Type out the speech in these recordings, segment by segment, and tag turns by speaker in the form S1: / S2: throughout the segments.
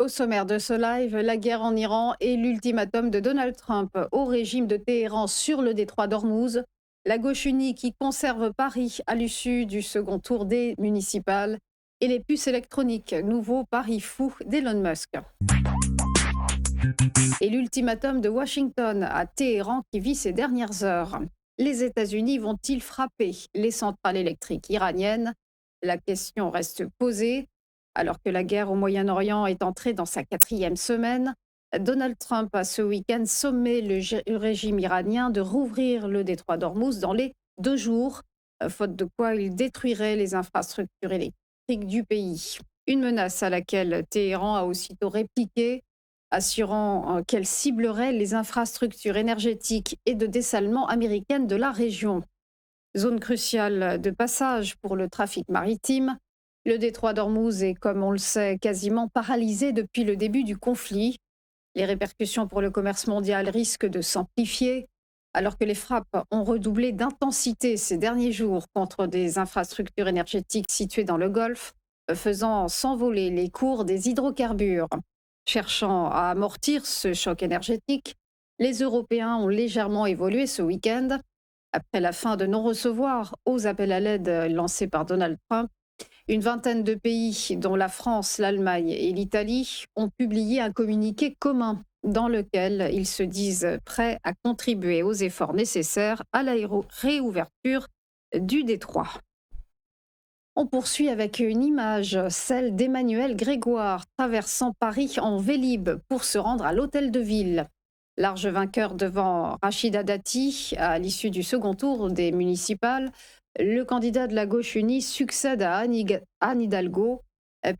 S1: Au sommaire de ce live, la guerre en Iran et l'ultimatum de Donald Trump au régime de Téhéran sur le détroit d'Ormuz, la gauche unie qui conserve Paris à l'issue du second tour des municipales et les puces électroniques, nouveau pari fou d'Elon Musk. Et l'ultimatum de Washington à Téhéran qui vit ses dernières heures. Les États-Unis vont-ils frapper les centrales électriques iraniennes? La question reste posée. Alors que la guerre au Moyen-Orient est entrée dans sa quatrième semaine, Donald Trump a ce week-end sommé le régime iranien de rouvrir le détroit d'Ormuz dans les 2 jours, faute de quoi il détruirait les infrastructures électriques du pays. Une menace à laquelle Téhéran a aussitôt répliqué, assurant qu'elle ciblerait les infrastructures énergétiques et de dessalement américaines de la région. Zone cruciale de passage pour le trafic maritime, le détroit d'Ormuz est, comme on le sait, quasiment paralysé depuis le début du conflit. Les répercussions pour le commerce mondial risquent de s'amplifier, alors que les frappes ont redoublé d'intensité ces derniers jours contre des infrastructures énergétiques situées dans le Golfe, faisant s'envoler les cours des hydrocarbures. Cherchant à amortir ce choc énergétique, les Européens ont légèrement évolué ce week-end. Après la fin de non-recevoir aux appels à l'aide lancés par Donald Trump, une vingtaine de pays, dont la France, l'Allemagne et l'Italie, ont publié un communiqué commun dans lequel ils se disent prêts à contribuer aux efforts nécessaires à la réouverture du détroit. On poursuit avec une image, celle d'Emmanuel Grégoire traversant Paris en Vélib pour se rendre à l'hôtel de ville. Large vainqueur devant Rachida Dati à l'issue du second tour des municipales, le candidat de la gauche unie succède à Anne Hidalgo,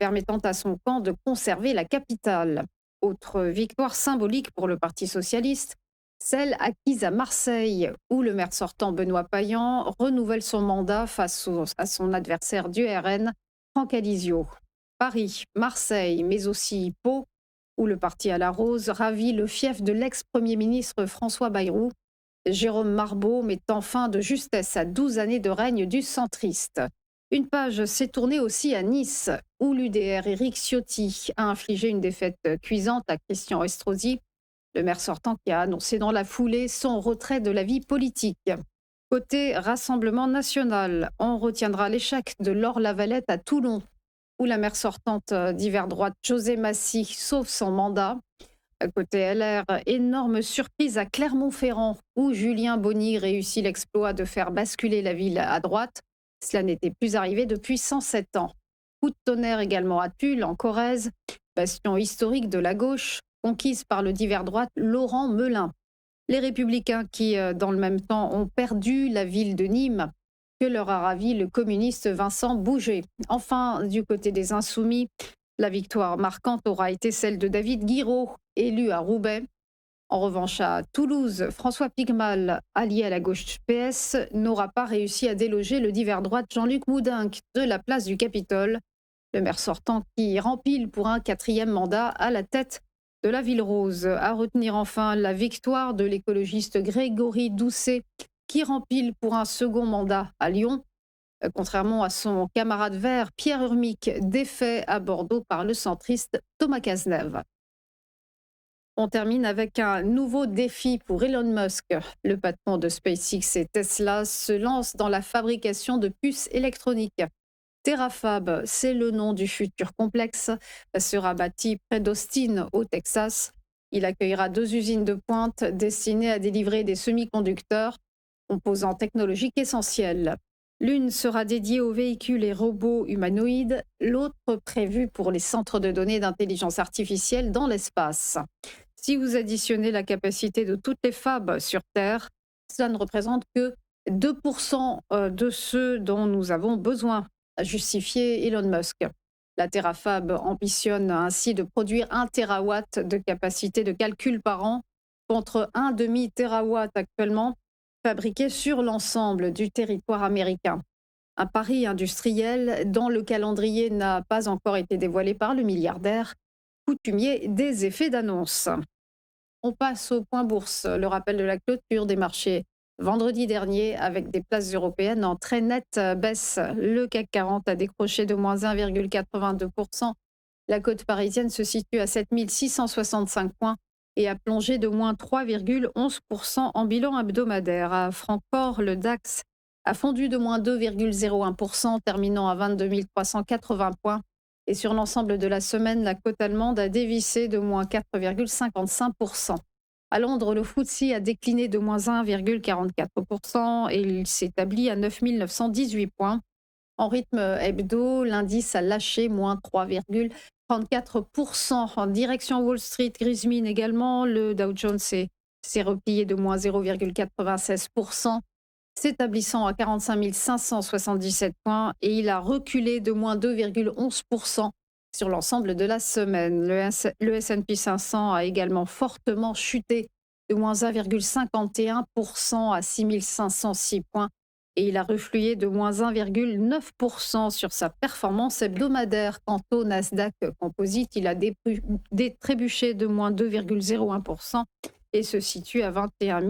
S1: permettant à son camp de conserver la capitale. Autre victoire symbolique pour le Parti socialiste, celle acquise à Marseille, où le maire sortant Benoît Payan renouvelle son mandat à son adversaire du RN, Franck Alizio. Paris, Marseille, mais aussi Pau, où le parti à la rose ravit le fief de l'ex-premier ministre François Bayrou. Jérôme Marbeau mettant fin de justesse à 12 années de règne du centriste. Une page s'est tournée aussi à Nice, où l'UDR Éric Ciotti a infligé une défaite cuisante à Christian Estrosi, le maire sortant qui a annoncé dans la foulée son retrait de la vie politique. Côté Rassemblement national, on retiendra l'échec de Laure Lavalette à Toulon, où la maire sortante d'hiver droite José Massy sauve son mandat. Côté LR, énorme surprise à Clermont-Ferrand, où Julien Bonny réussit l'exploit de faire basculer la ville à droite. Cela n'était plus arrivé depuis 107 ans. Coup de tonnerre également à Tulle, en Corrèze, bastion historique de la gauche, conquise par le divers droite Laurent Melun. Les Républicains qui, dans le même temps, ont perdu la ville de Nîmes, que leur a ravi le communiste Vincent Bouget. Enfin, du côté des Insoumis, la victoire marquante aura été celle de David Guiraud, élu à Roubaix. En revanche, à Toulouse, François Pigmal, allié à la gauche PS, n'aura pas réussi à déloger le divers droite Jean-Luc Moudenc de la place du Capitole, le maire sortant qui rempile pour un quatrième mandat à la tête de la Ville Rose. À retenir enfin la victoire de l'écologiste Grégory Doucet, qui rempile pour un second mandat à Lyon, contrairement à son camarade vert Pierre Urmic, défait à Bordeaux par le centriste Thomas Cazeneuve. On termine avec un nouveau défi pour Elon Musk. Le patron de SpaceX et Tesla se lance dans la fabrication de puces électroniques. Terafab, c'est le nom du futur complexe, sera bâti près d'Austin, au Texas. Il accueillera 2 usines de pointe destinées à délivrer des semi-conducteurs, composants technologiques essentiels. L'une sera dédiée aux véhicules et robots humanoïdes, l'autre prévue pour les centres de données d'intelligence artificielle dans l'espace. Si vous additionnez la capacité de toutes les fabs sur Terre, cela ne représente que 2% de ceux dont nous avons besoin, a justifié Elon Musk. La Terafab ambitionne ainsi de produire 1 TW de capacité de calcul par an, contre un demi-terawatt actuellement, fabriqué sur l'ensemble du territoire américain. Un pari industriel dont le calendrier n'a pas encore été dévoilé par le milliardaire, coutumier des effets d'annonce. On passe au point bourse, le rappel de la clôture des marchés vendredi dernier avec des places européennes en très nette baisse. Le CAC 40 a décroché de moins 1,82%, La côte parisienne se situe à 7 665 points et a plongé de moins 3,11% en bilan hebdomadaire. À Francfort, le DAX a fondu de moins 2,01%, terminant à 22 380 points. Et sur l'ensemble de la semaine, la côte allemande a dévissé de moins 4,55%. À Londres, le FTSE a décliné de moins 1,44% et il s'établit à 9 918 points. En rythme hebdo, l'indice a lâché moins 3,34%. En direction Wall Street, grise mine également. Le Dow Jones s'est replié de moins 0,96%, s'établissant à 45 577 points et il a reculé de moins 2,11% sur l'ensemble de la semaine. Le S&P 500 a également fortement chuté de moins 1,51% à 6 506 points et il a reflué de moins 1,9% sur sa performance hebdomadaire. Quant au Nasdaq Composite, il a trébuché de moins 2,01% et se situe à 21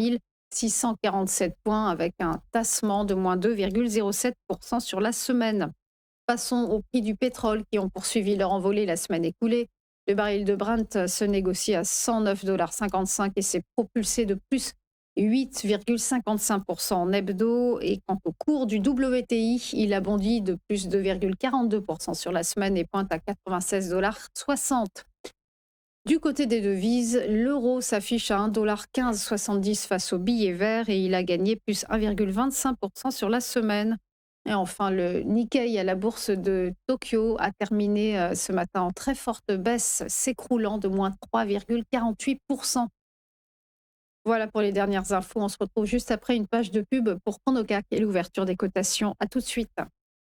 S1: 647 points avec un tassement de moins 2,07% sur la semaine. Passons au prix du pétrole qui ont poursuivi leur envolée la semaine écoulée. Le baril de Brent se négocie à 109,55 $ et s'est propulsé de plus 8,55% en hebdo. Et quant au cours du WTI, il a bondi de plus 2,42% sur la semaine et pointe à 96,60 $. Du côté des devises, l'euro s'affiche à 1,1570 $ face au billet vert et il a gagné plus 1,25% sur la semaine. Et enfin, le Nikkei à la bourse de Tokyo a terminé ce matin en très forte baisse, s'écroulant de moins 3,48%. Voilà pour les dernières infos. On se retrouve juste après une page de pub pour Chronocac et l'ouverture des cotations. À tout de suite.